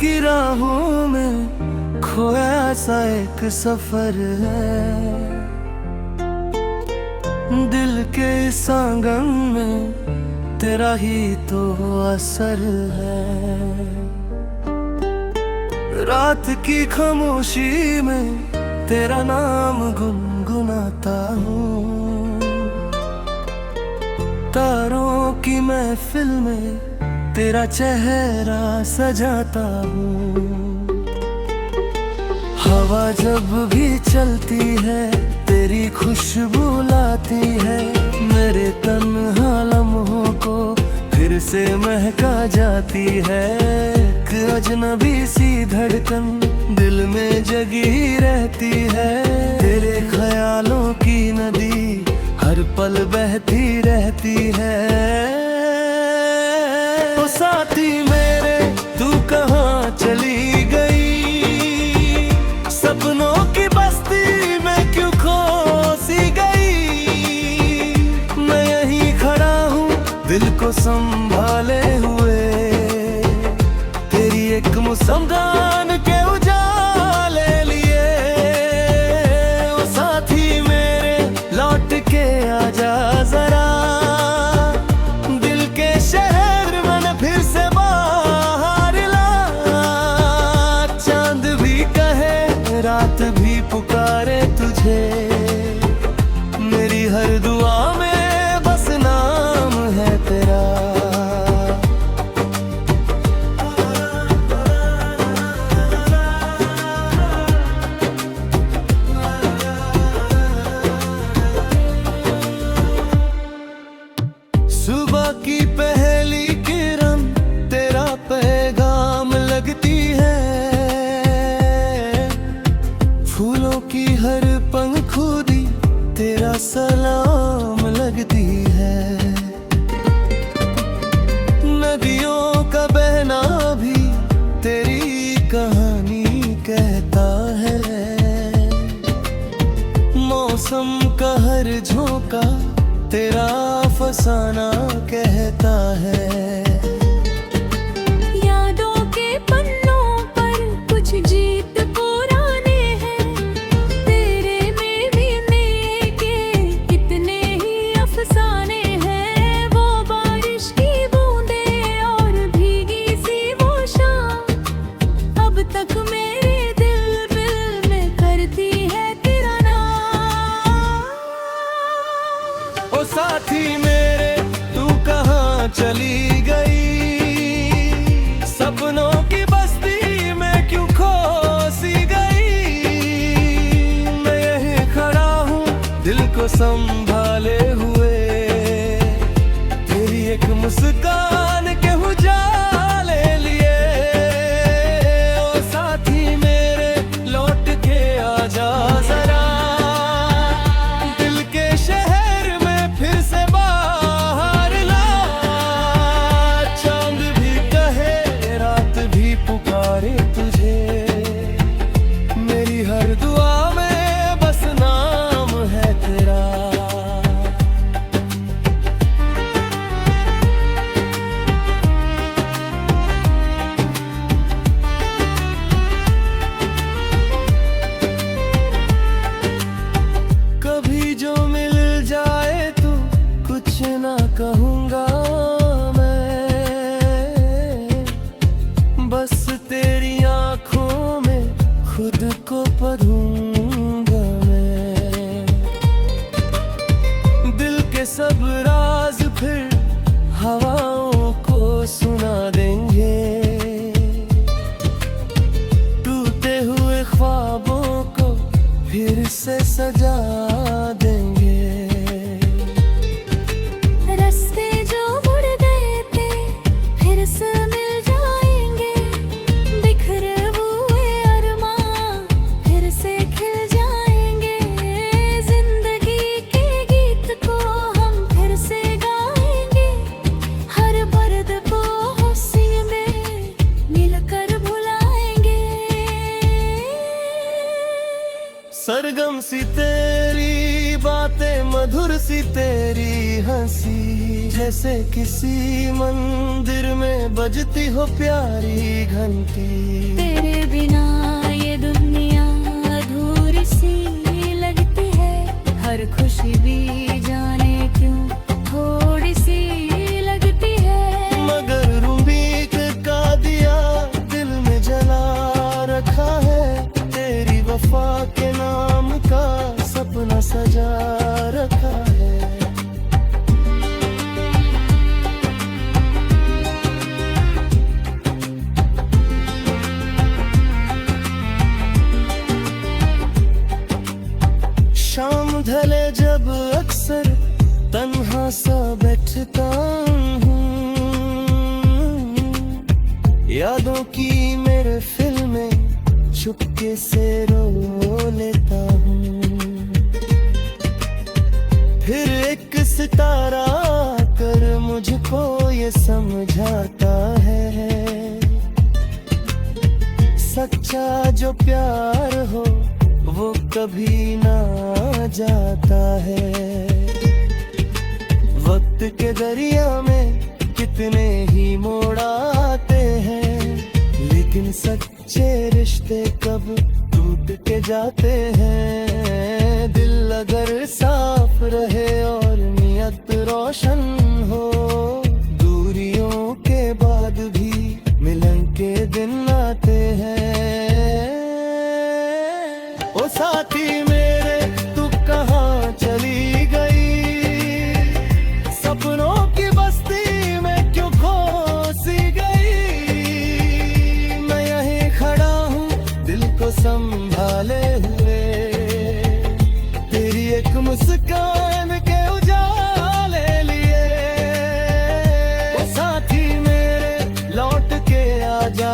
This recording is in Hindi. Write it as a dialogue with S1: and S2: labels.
S1: की राहों में खोया सा एक सफर है। दिल के इस आंगन में तेरा ही तो असर है। रात की खामोशी में तेरा नाम गुनगुनाता हूँ। तारों की महफिल में तेरा चेहरा सजाता हूँ। हवा जब भी चलती है तेरी खुशबू लाती है। मेरे तन्हा लम्हों को फिर से महका जाती है। एक अजनबी सी धड़कन दिल में जगी रहती है। तेरे ख्यालों की नदी हर पल बहती रहती है। ओ साथी मेरे तू कहाँ चली गई? सपनों की बस्ती में क्यों खो सी गई? मैं यहीं खड़ा हूँ दिल को संभाले हुए। तेरी एक मुस्कान के उजाले लिए। ओ साथी मेरे लौट के आजा जरा। दिल के शहर में फिर से बाहर ला। चांद भी कहे रात भी पुकारे तुझे। मेरी हर दुआ में बस नाम है तेरा। सुबह की पहली किरण तेरा पैगाम लगती है। फूलों की हर पंखुड़ी तेरा सलाम लगती है। नदियों का बहना भी तेरी कहानी कहता है। मौसम का हर झोंका तेरा फसाना कहता है।
S2: यादों के पन्नों पर कुछ गीत पुराने हैं। तेरे में भी के कितने ही अफसाने हैं। वो बारिश की बूंदें और भीगी सी वो शाम अब तक मेरे दिल में करती है तेरा नाम।
S1: ओ साथी मेरे तू कहाँ चली गई? सपनों की बस्ती में क्यों खो सी गई? मैं यहीं खड़ा हूँ दिल को संभाले हुए। तेरी एक मुस्कान के उजाले लिए। ओ साथी मेरे लौट के आजा जरा। दिल के शहर में फिर से बाहर ला। चांद भी कहे रात भी पुकारे तुझे। मेरी हर दुआ में बस नाम है तेरा। कभी जो मिल जाए तो कुछ ना कहूँगा मैं। बस तेरी आँखों में खुद को पढ़ूंगा मैं। दिल के सब राज फिर हवाओं को सुना देंगे। टूटे हुए ख्वाबों को फिर से सजा देंगे।
S2: रास्ते जो मुड़ गए थे फिर से मिल जाएंगे। बिखरे हुए अरमां फिर से खिल जाएंगे। जिंदगी के गीत को हम फिर से गाएंगे। हर पर्द को हंसी में मिलकर भुलाएंगे।
S1: सरगम सी तेरी बातें मधुर सी तेरी हंसी, जैसे किसी मंदिर में बजती हो प्यारी घंटी।
S2: तेरे बिना ये दुनिया अधूरी सी लगती है, हर खुशी भी जाने क्यों थोड़ी सी लगती है।
S1: मगर उम्मीद का दिया दिल में जला रखा है, तेरी वफा के नाम का सपना सजा रखा है। शाम ढले जब अक्सर तन्हा सा बैठता हूँ, यादों की मेरे फिल्में चुपके से रो लेता हूँ। फिर एक सितारा कर मुझको ये समझाता है, सच्चा जो प्यार हो वो कभी ना जाता है। वक्त के दरिया में कितने ही मोड़ आते हैं, लेकिन सच्चे रिश्ते कब टूट के जाते हैं। दिल अगर साफ रहे और नियत रोशन हो, दूरियों के बाद भी मिलन के दिन आते हैं। ओ साथी मेरे तू कहाँ चली गई, सपनों की बस्ती में क्यों खो सी गई। मैं यहीं खड़ा हूँ दिल को संभाले हुए, तेरी एक मुस्कान के उजाले लिए। ओ साथी मेरे लौट के आजा।